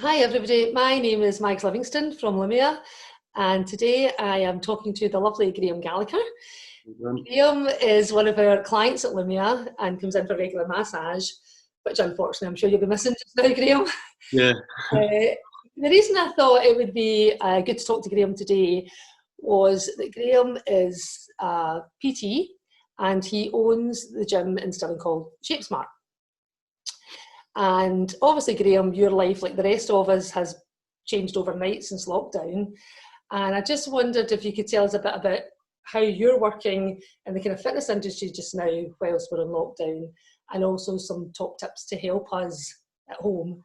Hi everybody, my name is Mags Livingston from Lumia, and today I am talking to the lovely Graham Gallagher. Graham is one of our clients at Lumia and comes in for regular massage, which unfortunately I'm sure you'll be missing just now, Graham. Yeah. The reason I thought it would be good to talk to Graham today was that Graham is a PT and he owns the gym in Stirling called Shapsmart. And obviously, Graham, your life, like the rest of us, has changed overnight since lockdown. And I just wondered if you could tell us a bit about how you're working in the kind of fitness industry just now whilst we're in lockdown, and also some top tips to help us at home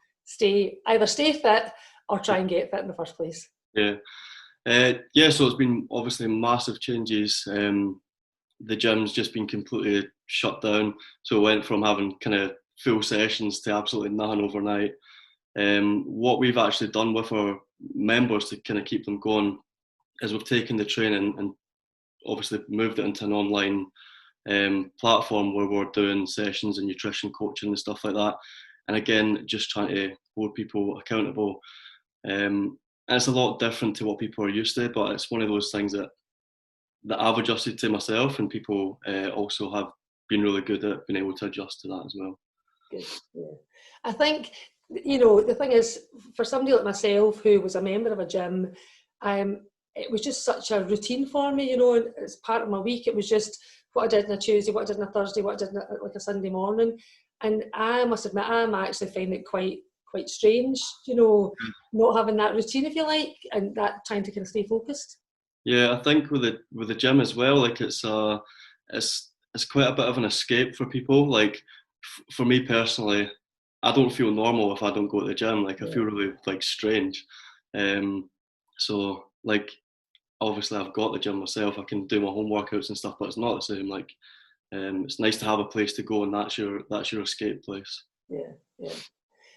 either stay fit or try and get fit in the first place. Yeah. So it's been obviously massive changes. The gym's just been completely shut down. So it went from having kind of full sessions to absolutely nothing overnight. What we've actually done with our members to kind of keep them going is we've taken the training and obviously moved it into an online platform where we're doing sessions and nutrition coaching and stuff like that. And again, just trying to hold people accountable. And it's a lot different to what people are used to, but it's one of those things that I've adjusted to myself, and people also have been really good at being able to adjust to that as well. Good, yeah. I think, the thing is, for somebody like myself who was a member of a gym, it was just such a routine for me, as part of my week. It was just what I did on a Tuesday, what I did on a Thursday, what I did on like a Sunday morning. And I must admit, I'm actually finding it quite strange, not having that routine, if you like, and that trying to kind of stay focused. Yeah, I think with the gym as well, like it's quite a bit of an escape for people. Like for me personally, I don't feel normal if I don't go to the gym. Like I feel really like strange. So like obviously I've got the gym myself. I can do my home workouts and stuff, but it's not the same. Like it's nice to have a place to go, and that's your escape place. Yeah.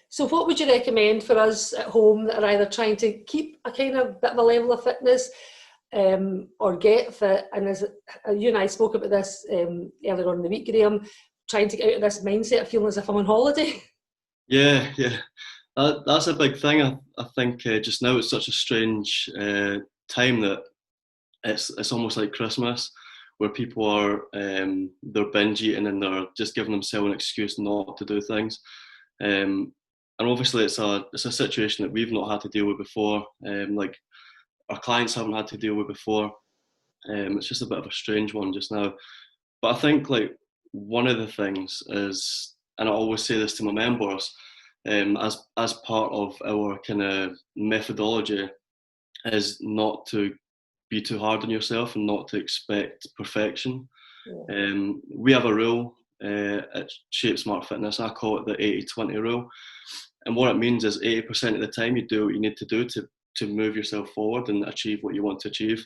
So what would you recommend for us at home that are either trying to keep a kind of bit of a level of fitness or get fit? And as you and I spoke about this earlier on in the week, Graham, trying to get out of this mindset of feeling as if I'm on holiday. Yeah. That's a big thing. I think just now it's such a strange time that it's almost like Christmas, where people are they're binge eating and they're just giving themselves an excuse not to do things. And obviously it's a situation that we've not had to deal with before. Like our clients haven't had to deal with before. It's just a bit of a strange one just now. But I think like one of the things is, and I always say this to my members, as part of our kind of methodology, is not to be too hard on yourself and not to expect perfection. We have a rule at Shapesmart Fitness. I call it the 80-20 rule. And what it means is 80% of the time you do what you need to do to move yourself forward and achieve what you want to achieve.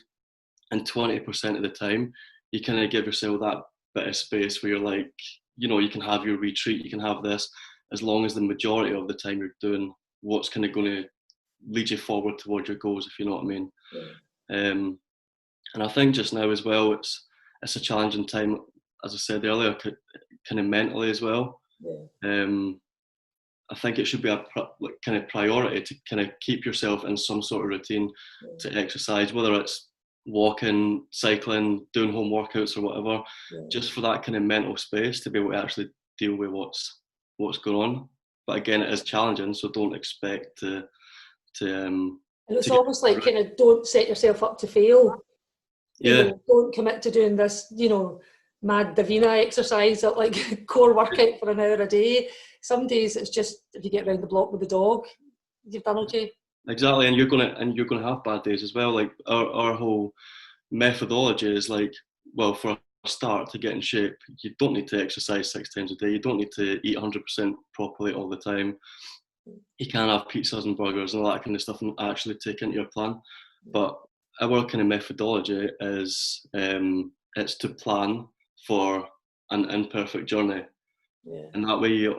And 20% of the time, you kind of give yourself that bit of space where you're like, you can have your retreat, you can have this, as long as the majority of the time you're doing what's kind of going to lead you forward towards your goals, if you know what I mean. And I think just now as well, it's a challenging time, as I said earlier, kind of mentally as well. I think it should be a kind of priority to kind of keep yourself in some sort of routine to exercise, whether it's walking, cycling, doing home workouts or whatever, just for that kind of mental space to be able to actually deal with what's going on. But again, it is challenging, so don't expect to and it's almost like kind of don't set yourself up to fail. Don't commit to doing this, mad Davina exercise at like core workout for an hour a day. Some days it's just if you get around the block with the dog, you've done okay. Exactly, and you're gonna have bad days as well. Like our whole methodology is like, well, for a start to get in shape, you don't need to exercise 6 times a day. You don't need to eat 100% properly all the time. You can have pizzas and burgers and all that kind of stuff and actually take into your plan. But our kind of methodology is it's to plan for an imperfect journey. And that way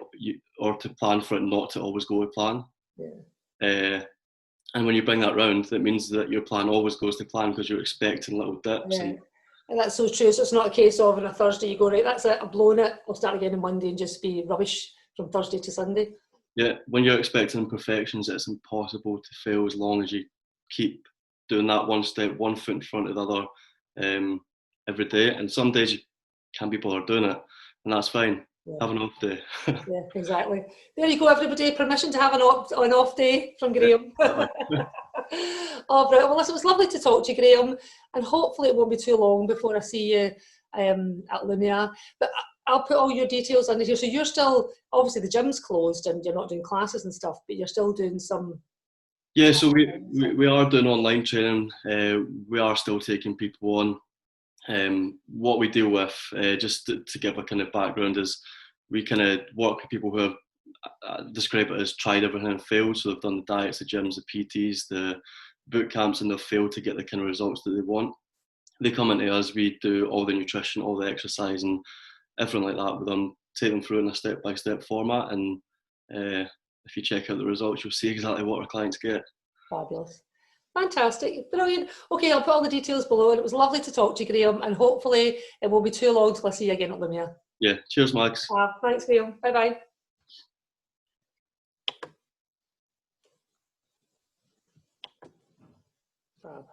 or to plan for it not to always go with plan. And when you bring that round, that means that your plan always goes to plan because you're expecting little dips. And that's so true. So it's not a case of on a Thursday you go, right, that's it, I've blown it, I'll start again on Monday and just be rubbish from Thursday to Sunday. Yeah, when you're expecting imperfections, it's impossible to fail as long as you keep doing that one step, one foot in front of the other, every day. And some days you can't be bothered doing it, and that's fine. Yeah. Have an off day. Yeah, exactly. There you go, everybody. Permission to have an off day from Yeah, Graham. exactly. Oh, brilliant. Well, listen, it was lovely to talk to you, Graham, and hopefully it won't be too long before I see you at Lumia. But I'll put all your details under here. So you're still, obviously the gym's closed and you're not doing classes and stuff, but you're still doing some. Yeah, so we are doing online training. We are still taking people on. What we deal with, just to give a kind of background, is we kind of work with people who have describe it as tried everything and failed. So they've done the diets, the gyms, the PTs, the boot camps, and they've failed to get the kind of results that they want. They come into us, we do all the nutrition, all the exercise, and everything like that with them, take them through in a step-by-step format. And if you check out the results, you'll see exactly what our clients get. Fabulous. Fantastic. Brilliant. Okay, I'll put all the details below. And it was lovely to talk to you, Graham, and hopefully it won't be too long till I see you again at Lumia. Yeah, cheers, Max. Thanks, Graham. Bye-bye. Fab.